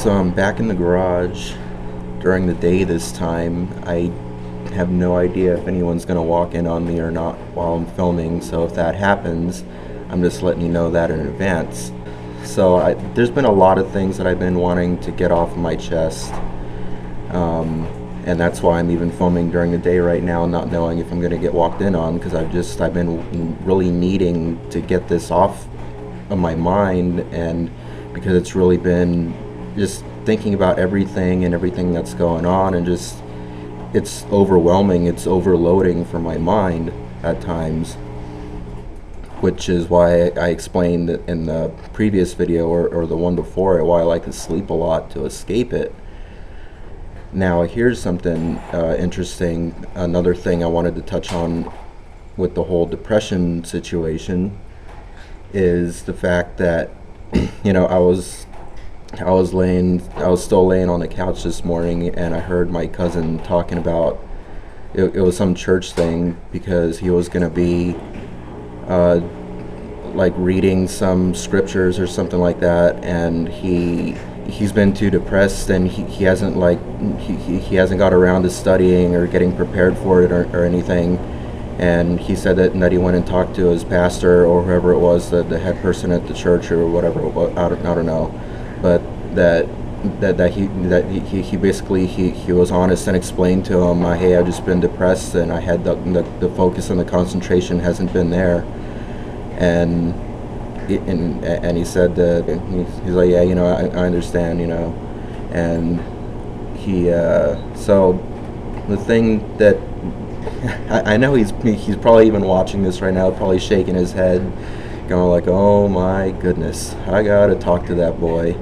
So I'm back in the garage during the day this time. I have no idea if anyone's going to walk in on me or not while I'm filming, so if that happens, I'm just letting you know that in advance. There's been a lot of things that I've been wanting to get off my chest, and that's why I'm even filming during the day right now, not knowing if I'm going to get walked in on, because I've been really needing to get this off of my mind, and because it's really been just thinking about everything and everything that's going on, and just it's overwhelming, it's overloading for my mind at times, which is why I explained in the previous video or the one before it why I like to sleep a lot to escape it. Now here's something interesting, another thing I wanted to touch on with the whole depression situation is the fact that I was still laying on the couch this morning, and I heard my cousin talking about it was some church thing, because he was going to be like reading some scriptures or something like that, and he's been too depressed, and he hasn't got around to studying or getting prepared for it or anything. And he said that he went and talked to his pastor or whoever it was, the head person at the church or whatever it was, I don't know, but that he basically he was honest and explained to him, hey, I've just been depressed, and I had the focus and the concentration hasn't been there, and he said that he's like, yeah, I understand, and he so the thing that I know he's probably even watching this right now, probably shaking his head, going like, oh my goodness, I gotta talk to that boy.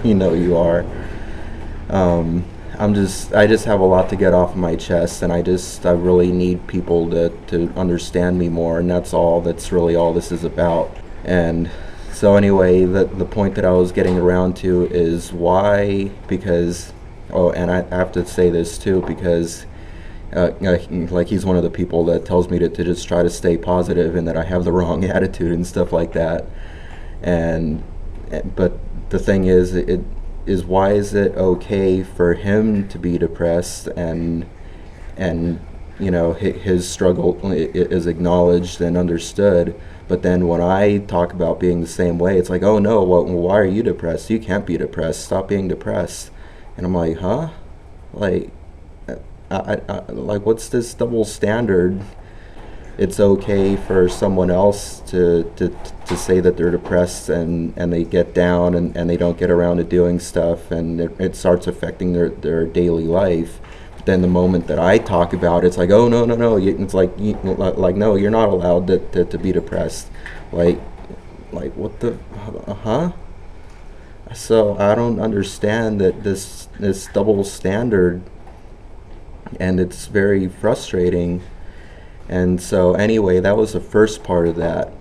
You are. I just have a lot to get off my chest, and I really need people to understand me more, and that's really all this is about. And so anyway, the point that I was getting around to is why, because, and I have to say this too, because like he's one of the people that tells me to just try to stay positive and that I have the wrong attitude and stuff like that. But the thing is, why is it okay for him to be depressed and his struggle is acknowledged and understood, but then when I talk about being the same way, it's like, oh no, well, why are you depressed? You can't be depressed. Stop being depressed. And I'm like, huh? Like, I like, what's this double standard? It's okay for someone else to say that they're depressed and they get down and they don't get around to doing stuff, and it starts affecting their daily life. But then the moment that I talk about it, it's like, oh no, it's like no, you're not allowed to be depressed. Like what the huh? So I don't understand that this double standard, and it's very frustrating. And so anyway, that was the first part of that.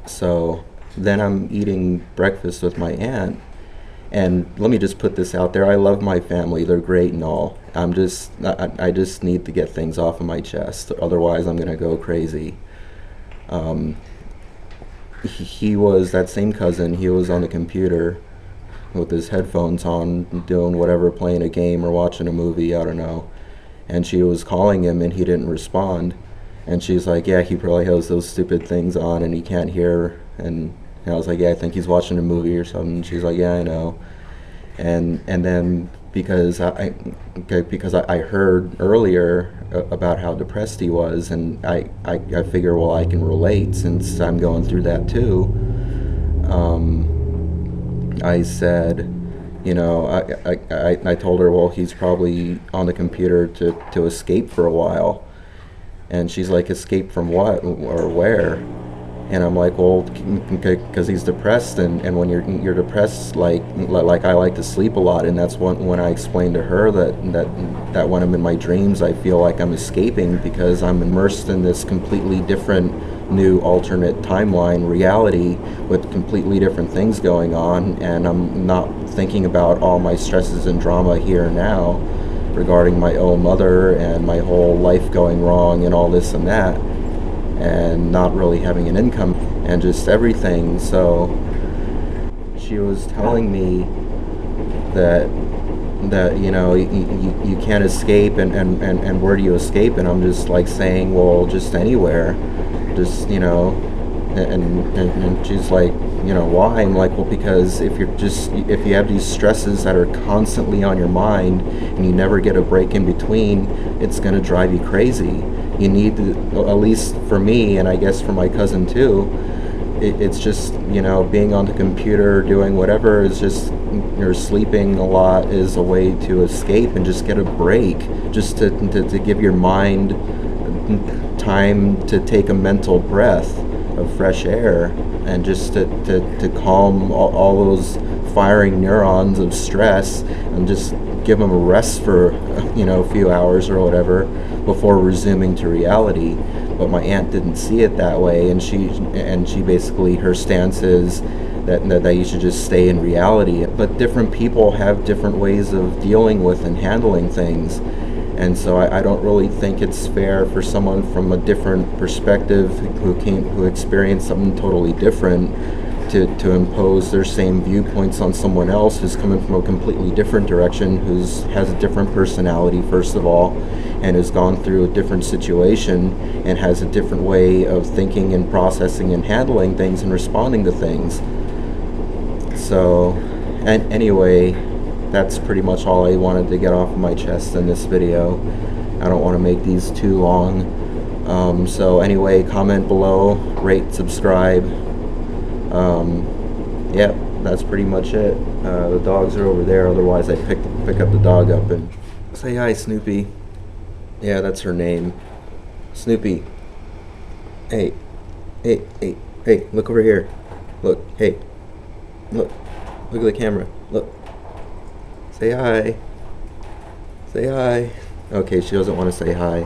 So then I'm eating breakfast with my aunt, and let me just put this out there, I love my family, they're great and all. I just need to get things off of my chest, otherwise I'm gonna go crazy. He was, that same cousin, he was on the computer with his headphones on, doing whatever, playing a game or watching a movie, I don't know. And she was calling him and he didn't respond. And she's like, yeah, he probably has those stupid things on and he can't hear. And I was like, yeah, I think he's watching a movie or something. She's like, yeah, I know. And then because I heard earlier about how depressed he was, and I figure, well, I can relate since I'm going through that too. I said, I told her, well, he's probably on the computer to escape for a while. And she's like, escape from what or where? And I'm like, well, because he's depressed, and when you're depressed, like I like to sleep a lot, and that's when I explained to her that when I'm in my dreams, I feel like I'm escaping because I'm immersed in this completely different, new, alternate timeline reality with completely different things going on, and I'm not thinking about all my stresses and drama here and now regarding my own mother and my whole life going wrong and all this and that, and not really having an income and just everything. So she was telling me that you know, you can't escape, and where do you escape? And I'm just like saying, well, just anywhere, just, you know. And she's like, you know, why? I'm like, well, because if you have these stresses that are constantly on your mind and you never get a break in between, it's going to drive you crazy. You need to, at least for me, and I guess for my cousin too, it's just, you know, being on the computer, doing whatever, is just, you're sleeping a lot is a way to escape and just get a break, just to give your mind time to take a mental breath of fresh air, and just to calm all those firing neurons of stress, and just give them a rest for, you know, a few hours or whatever before resuming to reality. But my aunt didn't see it that way, and she basically, her stance is that you should just stay in reality. But different people have different ways of dealing with and handling things. And so I don't really think it's fair for someone from a different perspective who experienced something totally different to impose their same viewpoints on someone else who's coming from a completely different direction, has a different personality, first of all, and has gone through a different situation and has a different way of thinking and processing and handling things and responding to things. So, and anyway, that's pretty much all I wanted to get off of my chest in this video. I don't want to make these too long. So anyway, comment below, rate, subscribe. Yeah, that's pretty much it. The dogs are over there, otherwise I'd pick up the dog up and say hi, Snoopy. Yeah, that's her name. Snoopy. Hey, look over here. Look, hey. Look at the camera. Look. Say hi. Say hi. Okay, she doesn't want to say hi.